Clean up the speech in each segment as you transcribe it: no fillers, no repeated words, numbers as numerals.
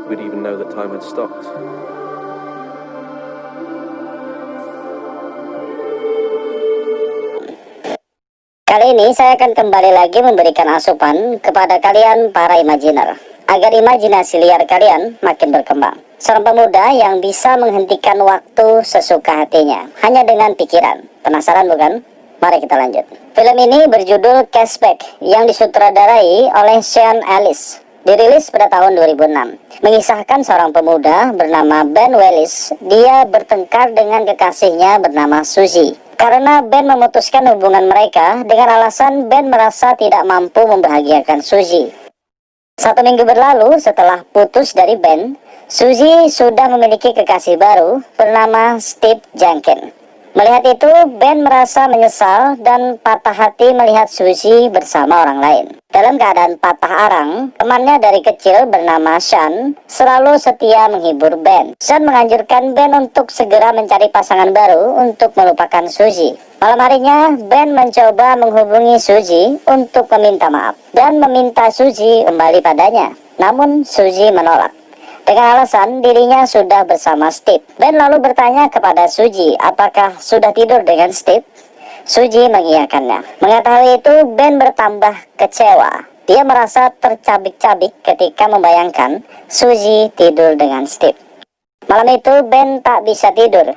we'd even know that time had stopped. Kali ini saya akan kembali lagi memberikan asupan kepada kalian para imajiner, agar imajinasi liar kalian makin berkembang. Seorang pemuda yang bisa menghentikan waktu sesuka hatinya, hanya dengan pikiran. Penasaran bukan? Mari kita lanjut. Film ini berjudul Cashback, yang disutradarai oleh Sean Ellis. Dirilis pada tahun 2006. Mengisahkan seorang pemuda bernama Ben Wallace. Dia bertengkar dengan kekasihnya bernama Suzy. Karena Ben memutuskan hubungan mereka dengan alasan Ben merasa tidak mampu membahagiakan Suzy. 1 minggu berlalu setelah putus dari Ben, Suzy sudah memiliki kekasih baru bernama Steve Jenkins. Melihat itu, Ben merasa menyesal dan patah hati melihat Suzy bersama orang lain. Dalam keadaan patah arang, temannya dari kecil bernama Sean selalu setia menghibur Ben. Sean menganjurkan Ben untuk segera mencari pasangan baru untuk melupakan Suzy. Malam harinya, Ben mencoba menghubungi Suzy untuk meminta maaf dan meminta Suzy kembali padanya. Namun, Suzy menolak dengan alasan dirinya sudah bersama Steve. Ben lalu bertanya kepada Suzy apakah sudah tidur dengan Steve. Suzy mengiyakannya. Mengetahui itu, Ben bertambah kecewa. Dia merasa tercabik-cabik ketika membayangkan Suzy tidur dengan Steve. Malam itu Ben tak bisa tidur.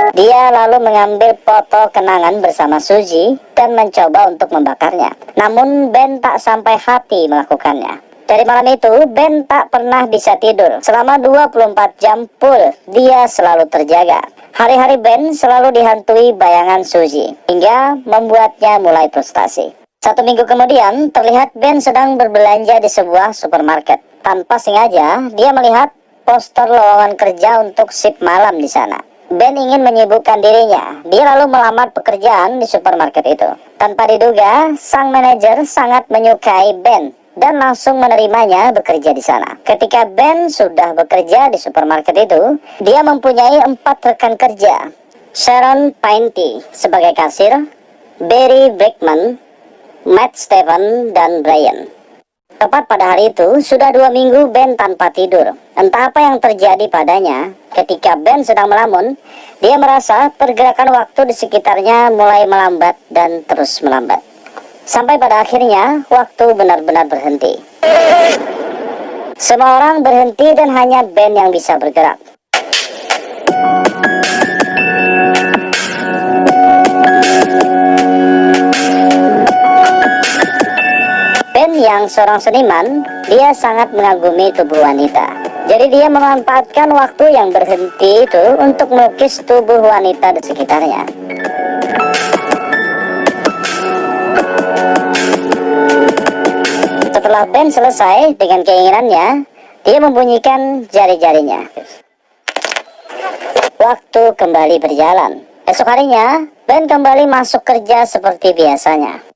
Dia lalu mengambil foto kenangan bersama Suzy dan mencoba untuk membakarnya. Namun Ben tak sampai hati melakukannya. Dari malam itu Ben tak pernah bisa tidur. Selama 24 jam full dia selalu terjaga. Hari-hari Ben selalu dihantui bayangan Suzy hingga membuatnya mulai frustasi. 1 minggu kemudian terlihat Ben sedang berbelanja di sebuah supermarket. Tanpa sengaja dia melihat poster lowongan kerja untuk shift malam di sana. Ben ingin menyibukkan dirinya. Dia lalu melamar pekerjaan di supermarket itu. Tanpa diduga, sang manajer sangat menyukai Ben dan langsung menerimanya bekerja di sana. Ketika Ben sudah bekerja di supermarket itu, dia mempunyai 4 rekan kerja. Sharon Painty sebagai kasir, Barry Brickman, Matt Stephen, dan Brian. Tepat pada hari itu, sudah 2 minggu Ben tanpa tidur. Entah apa yang terjadi padanya, ketika Ben sedang melamun, dia merasa pergerakan waktu di sekitarnya mulai melambat dan terus melambat. Sampai pada akhirnya, waktu benar-benar berhenti. Semua orang berhenti dan hanya Ben yang bisa bergerak. Ben yang seorang seniman, dia sangat mengagumi tubuh wanita. Jadi dia memanfaatkan waktu yang berhenti itu untuk melukis tubuh wanita di sekitarnya. Setelah Ben selesai dengan keinginannya, dia membunyikan jari-jarinya. Waktu kembali berjalan. Esok harinya, Ben kembali masuk kerja seperti biasanya.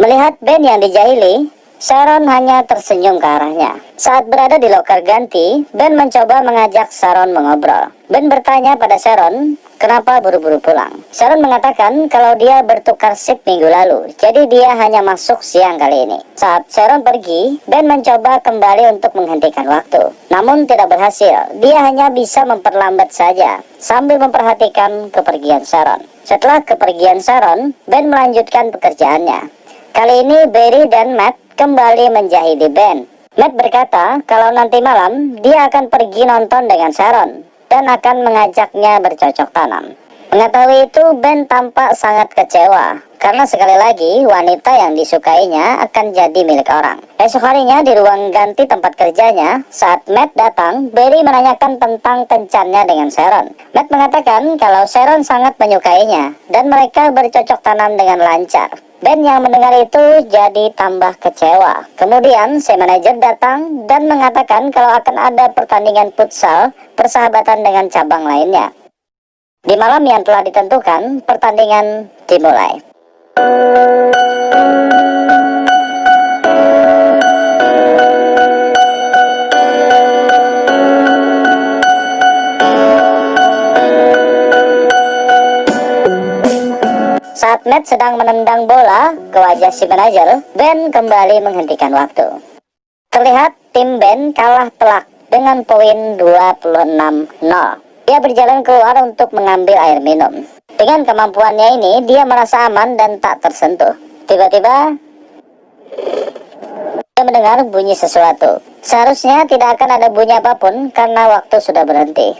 Melihat Ben yang dijahili, Sharon hanya tersenyum ke arahnya. Saat berada di loker ganti, Ben mencoba mengajak Sharon mengobrol. Ben bertanya pada Sharon, kenapa buru-buru pulang? Sharon mengatakan kalau dia bertukar shift minggu lalu, jadi dia hanya masuk siang kali ini. Saat Sharon pergi, Ben mencoba kembali untuk menghentikan waktu. Namun tidak berhasil, dia hanya bisa memperlambat saja, sambil memperhatikan kepergian Sharon. Setelah kepergian Sharon, Ben melanjutkan pekerjaannya. Kali ini Barry dan Matt kembali menjahili Ben. Matt berkata kalau nanti malam dia akan pergi nonton dengan Sharon dan akan mengajaknya bercocok tanam. Mengetahui itu, Ben tampak sangat kecewa karena sekali lagi wanita yang disukainya akan jadi milik orang. Esok harinya di ruang ganti tempat kerjanya, saat Matt datang, Barry menanyakan tentang kencannya dengan Sharon. Matt mengatakan kalau Sharon sangat menyukainya dan mereka bercocok tanam dengan lancar. Ben yang mendengar itu jadi tambah kecewa. Kemudian si manajer datang dan mengatakan kalau akan ada pertandingan futsal persahabatan dengan cabang lainnya. Di malam yang telah ditentukan, pertandingan dimulai. Saat Matt sedang menendang bola ke wajah si manajer, Ben kembali menghentikan waktu. Terlihat tim Ben kalah telak dengan poin 26-0. Dia berjalan keluar untuk mengambil air minum. Dengan kemampuannya ini, dia merasa aman dan tak tersentuh. Tiba-tiba, dia mendengar bunyi sesuatu. Seharusnya tidak akan ada bunyi apapun karena waktu sudah berhenti.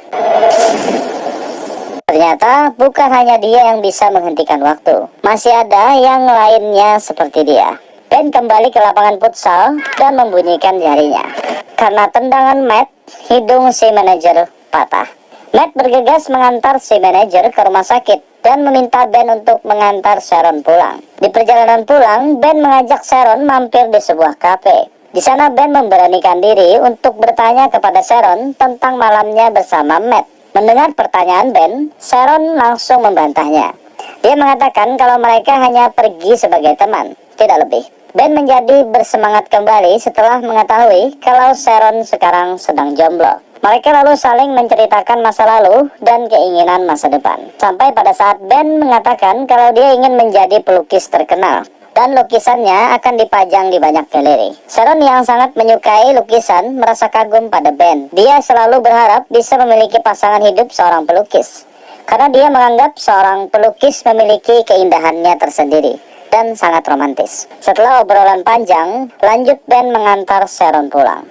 Ternyata bukan hanya dia yang bisa menghentikan waktu. Masih ada yang lainnya seperti dia. Ben kembali ke lapangan futsal dan membunyikan jarinya. Karena tendangan Matt, hidung si manajer patah. Matt bergegas mengantar si manajer ke rumah sakit dan meminta Ben untuk mengantar Sharon pulang. Di perjalanan pulang, Ben mengajak Sharon mampir di sebuah kafe. Di sana Ben memberanikan diri untuk bertanya kepada Sharon tentang malamnya bersama Matt. Mendengar pertanyaan Ben, Sharon langsung membantahnya. Dia mengatakan kalau mereka hanya pergi sebagai teman, tidak lebih. Ben menjadi bersemangat kembali setelah mengetahui kalau Sharon sekarang sedang jomblo. Mereka lalu saling menceritakan masa lalu dan keinginan masa depan. Sampai pada saat Ben mengatakan kalau dia ingin menjadi pelukis terkenal dan lukisannya akan dipajang di banyak galeri. Sharon yang sangat menyukai lukisan merasa kagum pada Ben. Dia selalu berharap bisa memiliki pasangan hidup seorang pelukis, karena dia menganggap seorang pelukis memiliki keindahannya tersendiri dan sangat romantis. Setelah obrolan panjang, lanjut Ben mengantar Sharon pulang.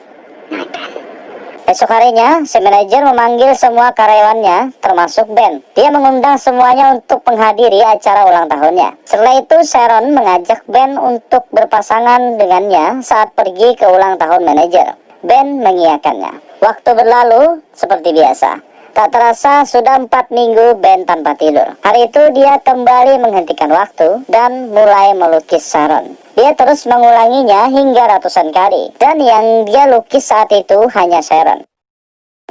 Esok harinya, si manajer memanggil semua karyawannya, termasuk Ben. Dia mengundang semuanya untuk menghadiri acara ulang tahunnya. Setelah itu, Sharon mengajak Ben untuk berpasangan dengannya saat pergi ke ulang tahun manajer. Ben mengiyakannya. Waktu berlalu seperti biasa. Tak terasa sudah 4 minggu Ben tanpa tidur. Hari itu dia kembali menghentikan waktu dan mulai melukis Sharon. Dia terus mengulanginya hingga ratusan kali. Dan yang dia lukis saat itu hanya Sharon.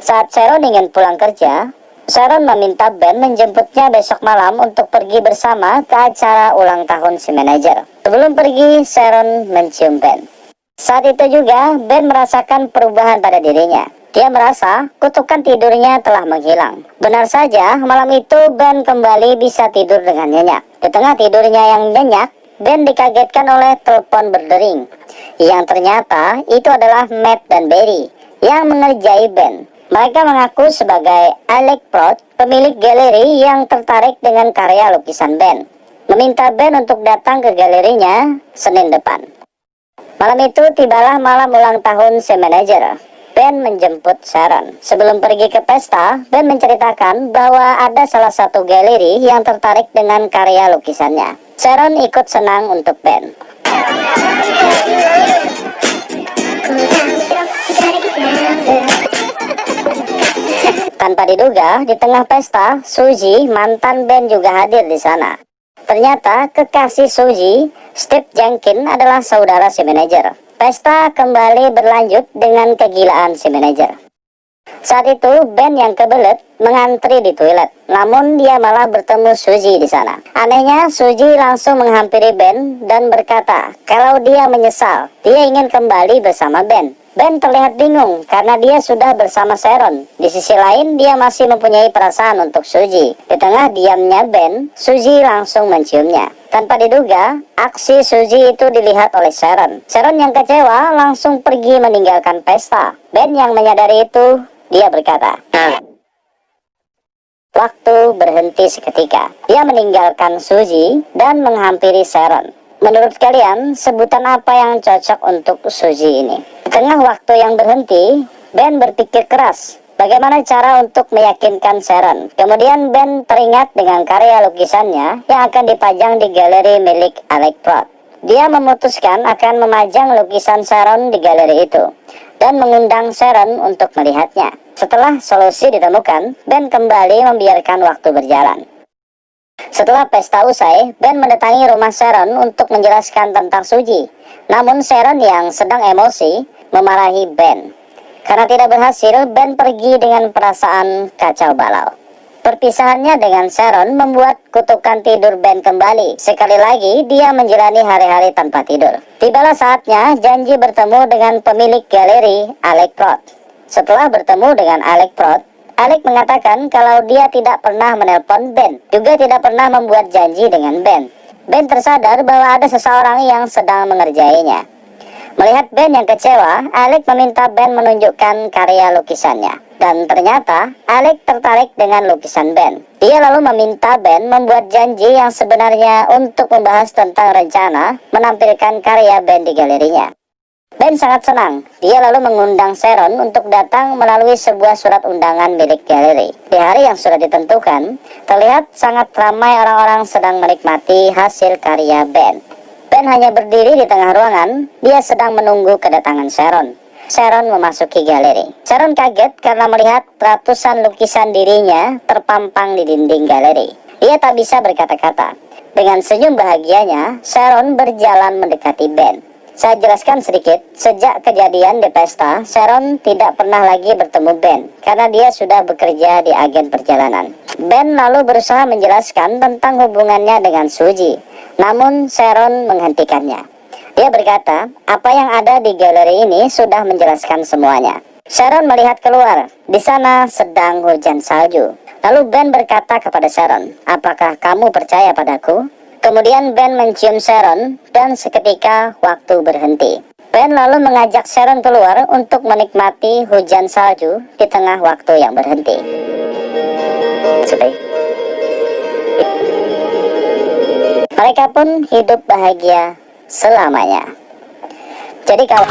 Saat Sharon ingin pulang kerja, Sharon meminta Ben menjemputnya besok malam untuk pergi bersama ke acara ulang tahun si manajer. Sebelum pergi, Sharon mencium Ben. Saat itu juga, Ben merasakan perubahan pada dirinya. Dia merasa kutukan tidurnya telah menghilang. Benar saja, malam itu Ben kembali bisa tidur dengan nyenyak. Di tengah tidurnya yang nyenyak, Ben dikagetkan oleh telepon berdering. Yang ternyata itu adalah Matt dan Barry yang mengerjai Ben. Mereka mengaku sebagai Alec Prout, pemilik galeri yang tertarik dengan karya lukisan Ben, meminta Ben untuk datang ke galerinya Senin depan. Malam itu tibalah malam ulang tahun si manajer. Ben menjemput Sharon. Sebelum pergi ke pesta, Ben menceritakan bahwa ada salah satu galeri yang tertarik dengan karya lukisannya. Sharon ikut senang untuk Ben. Tanpa diduga, di tengah pesta, Suzy, mantan Ben juga hadir di sana. Ternyata kekasih Suzy, Steve Jenkins, adalah saudara si manajer. Pesta kembali berlanjut dengan kegilaan si manajer. Saat itu Ben yang kebelet mengantri di toilet, namun dia malah bertemu Suzy di sana. Anehnya, Suzy langsung menghampiri Ben dan berkata kalau dia menyesal, dia ingin kembali bersama Ben. Ben terlihat bingung karena dia sudah bersama Sharon. Di sisi lain, dia masih mempunyai perasaan untuk Suzy. Di tengah diamnya Ben, Suzy langsung menciumnya. Tanpa diduga, aksi Suzy itu dilihat oleh Sharon. Sharon yang kecewa langsung pergi meninggalkan pesta. Ben yang menyadari itu, dia berkata, waktu berhenti seketika. Dia meninggalkan Suzy dan menghampiri Sharon. Menurut kalian, sebutan apa yang cocok untuk Suzy ini? Di tengah waktu yang berhenti, Ben berpikir keras bagaimana cara untuk meyakinkan Sharon. Kemudian Ben teringat dengan karya lukisannya yang akan dipajang di galeri milik Alec Prout. Dia memutuskan akan memajang lukisan Sharon di galeri itu dan mengundang Sharon untuk melihatnya. Setelah solusi ditemukan, Ben kembali membiarkan waktu berjalan. Setelah pesta usai, Ben mendatangi rumah Sharon untuk menjelaskan tentang Suzy. Namun Sharon yang sedang emosi memarahi Ben. Karena tidak berhasil, Ben pergi dengan perasaan kacau balau. Perpisahannya dengan Sharon membuat kutukan tidur Ben kembali. Sekali lagi, dia menjalani hari-hari tanpa tidur. Tibalah saatnya janji bertemu dengan pemilik galeri, Alec Prout. Setelah bertemu dengan Alec Prout, Alec mengatakan kalau dia tidak pernah menelpon Ben, juga tidak pernah membuat janji dengan Ben. Ben tersadar bahwa ada seseorang yang sedang mengerjainya. Melihat Ben yang kecewa, Alec meminta Ben menunjukkan karya lukisannya. Dan ternyata, Alec tertarik dengan lukisan Ben. Dia lalu meminta Ben membuat janji yang sebenarnya untuk membahas tentang rencana menampilkan karya Ben di galerinya. Ben sangat senang. Dia lalu mengundang Sharon untuk datang melalui sebuah surat undangan milik galeri. Di hari yang sudah ditentukan, terlihat sangat ramai orang-orang sedang menikmati hasil karya Ben. Ben hanya berdiri di tengah ruangan. Dia sedang menunggu kedatangan Sharon. Sharon memasuki galeri. Sharon kaget karena melihat ratusan lukisan dirinya terpampang di dinding galeri. Dia tak bisa berkata-kata. Dengan senyum bahagianya, Sharon berjalan mendekati Ben. Saya jelaskan sedikit, sejak kejadian di pesta, Sharon tidak pernah lagi bertemu Ben karena dia sudah bekerja di agen perjalanan. Ben lalu berusaha menjelaskan tentang hubungannya dengan Suji, namun Sharon menghentikannya. Dia berkata, apa yang ada di galeri ini sudah menjelaskan semuanya. Sharon melihat keluar, di sana sedang hujan salju. Lalu Ben berkata kepada Sharon, apakah kamu percaya padaku? Kemudian Ben mencium Sharon dan seketika waktu berhenti. Ben lalu mengajak Sharon keluar untuk menikmati hujan salju di tengah waktu yang berhenti. Mereka pun hidup bahagia selamanya. Jadi kalau